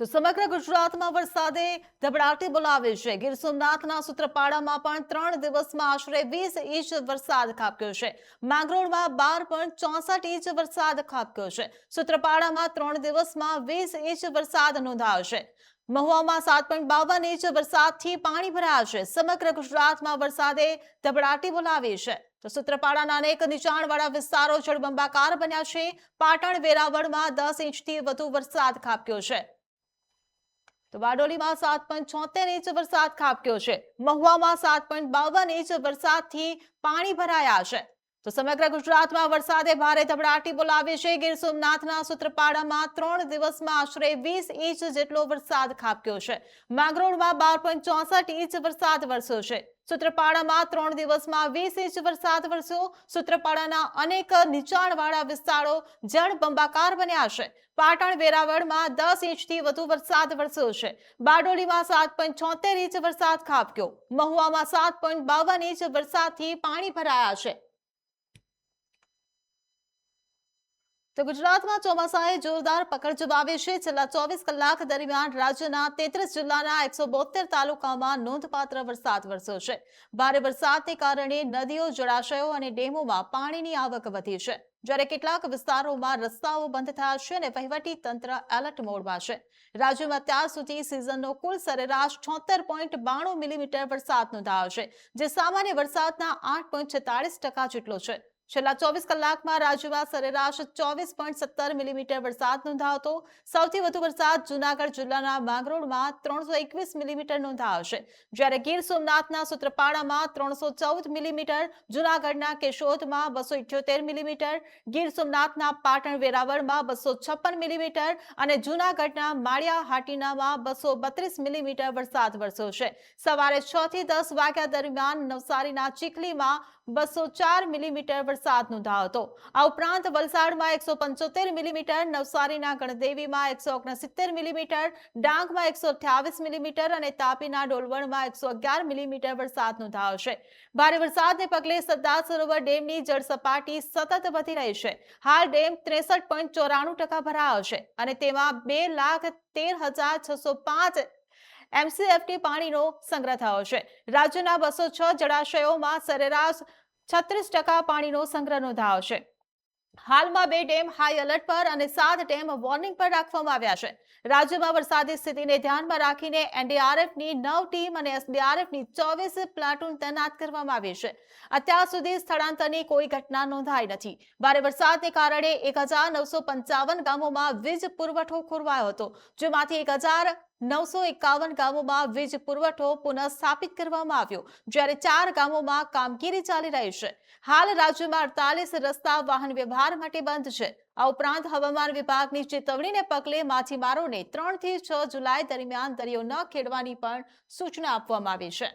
તો સમગ્ર ગુજરાતમાં વરસાદે ધબડાટી બોલાવી છે। ગીર સોમનાથના સૂત્રાપાડામાં પણ 3 દિવસમાં આશરે 20 ઇંચ વરસાદ ખાબક્યો છે। માંગરોળમાં 12.64 ઇંચ વરસાદ ખાબક્યો છે। સૂત્રાપાડામાં 3 દિવસમાં 20 ઇંચ વરસાદ નોંધાયો છે। મહુવામાં 7.52 ઇંચ વરસાદથી પાણી ભરાયા છે। સમગ્ર ગુજરાતમાં વરસાદે ધબડાટી બોલાવી છે। તો સૂત્રાપાડાના અનેક નીચાણવાળા વિસ્તારો જળબંબાકાર બન્યા છે। પાટણ વેરાવળમાં 10 ઇંચથી વધુ વરસાદ ખાબક્યો છે। તો બારડોલીમાં 7.76 ઇંચ વરસાદ ખાબક્યો છે। મહુવામાં 7.52 ઇંચ વરસાદથી પાણી ભરાયા છે। તો સમગ્ર ગુજરાતમાં વરસાદે ભારે ધબડાટી બોલાવી છે। ગીર સોમનાથના સૂત્રાપાડામાં 3 દિવસમાં આશરે 20 ઇંચ જેટલો વરસાદ ખાબક્યો છે। માંગરોળમાં 12.64 ઇંચ વરસાદ વરસ્યો છે। સૂત્રાપાડામાં 3 દિવસમાં 20 ઇંચ વરસાદ વરસ્યો। સૂત્રાપાડાના અનેક નીચાણવાળા વિસ્તારો જળબંબાકાર બન્યા છે। પાટણ વેરાવળમાં 10 ઇંચથી વધુ વરસાદ વરસ્યો છે। બારડોલીમાં 7.76 ઇંચ વરસાદ ખાબક્યો। મહુવામાં 7.52 ઇંચ વરસાદથી પાણી ભરાયા છે। તો ગુજરાતમાં ચોમાસાએ જોરદાર પકડ જમાવી છે। છેલ્લા 24 કલાક દરમિયાન રાજ્યના 33 જિલ્લાના 172 તાલુકામાં નોંધપાત્ર વરસાદ વરસ્યો છે। ભારે વરસાદને કારણે નદીઓ, જળાશયો અને ડેમોમાં પાણીની આવક વધી છે, જ્યારે કેટલાક વિસ્તારોમાં રસ્તાઓ બંધ થયા છે અને વહીવટી તંત્ર એલર્ટ મોડમાં છે। રાજ્યમાં અત્યાર સુધી સિઝનનો કુલ સરેરાશ 76.92 મિલીમીટર વરસાદ નોંધાયો છે, જે સામાન્ય વરસાદના 8.46% જેટલો છે। છેલ્લા 24 કલાકમાં રાજ્યમાં સરેરાશ 24.17 મિલીમીટર વરસાદ નોંધાયો હતો। સૌથી વધુ વરસાદ જૂનાગઢ જિલ્લાના માંગરોળમાં 321 મિલીમીટર નોંધાયો છે, જ્યારે ગીર સોમનાથના સૂત્રાપાડામાં 314 મિલીમીટર, જૂનાગઢના કેશોદમાં 278 મિલીમીટર, ગીર સોમનાથના પાટણ વેરાવળમાં 256 મિલીમીટર અને જૂનાગઢના માળિયા હાટીનામાં 232 મિલીમીટર વરસાદ વરસ્યો છે। સવારે 6 થી 10 વાગ્યા દરમિયાન નવસારીના ચીખલીમાં 204 મિલીમીટર વરસાદ નોંધાયો હતો। આ ઉપરાંત વલસાડમાં 175 મિલીમીટર, નવસારીના ગણદેવીમાં 169 મિલીમીટર, ડાંગમાં 128 મિલીમીટર અને તાપીના ડોલવણમાં 111 મિલીમીટર વરસાદ નોંધાયો છે। ભારે વરસાદને પગલે સરદાર સરોવર ડેમની જળ સપાટી સતત વધી રહી છે। હાલ ડેમ 63.94% ભરાયો છે અને તેમાં 2,13,605 MCFT પાણીનો સંગ્રહ થયો છે। રાજ્યના 206 જળાશયોમાં સરેરાશ 36% પાણીનો સંગ્રહ નોંધાયો છે। હાલમાં 2 ડેમ હાઈ એલર્ટ પર અને 7 ડેમ વોર્નિંગ પર રાખવામાં આવ્યા છે। રાજ્યમાં વરસાદી સ્થિતિને ધ્યાનમાં રાખીને એનડીઆરએફની 9 ટીમ અને એસડીઆરએફની 24 પ્લાટૂન તૈનાત કરવામાં આવી છે। અત્યાર સુધી સ્થળાંતરની કોઈ ઘટના નોંધાઈ નથી। ભારે વરસાદને કારણે 1955 ગામોમાં વીજ પુરવઠો ખોરવાયો હતો, જેમાંથી 1951 ગામોમાં વીજ પુરવઠો પુનઃસ્થાપિત કરવામાં આવ્યો, જ્યારે 4 ગામોમાં કામગીરી ચાલી રહી છે। હાલ રાજ્યમાં 48 રસ્તા વાહન વ્યવહાર માટે બંધ છે। આ ઉપરાંત હવામાન વિભાગની ચેતવણીને પગલે માછીમારોને 3 થી 6 જુલાઈ દરમિયાન દરિયો ન ખેડવાની પણ સૂચના આપવામાં આવી છે।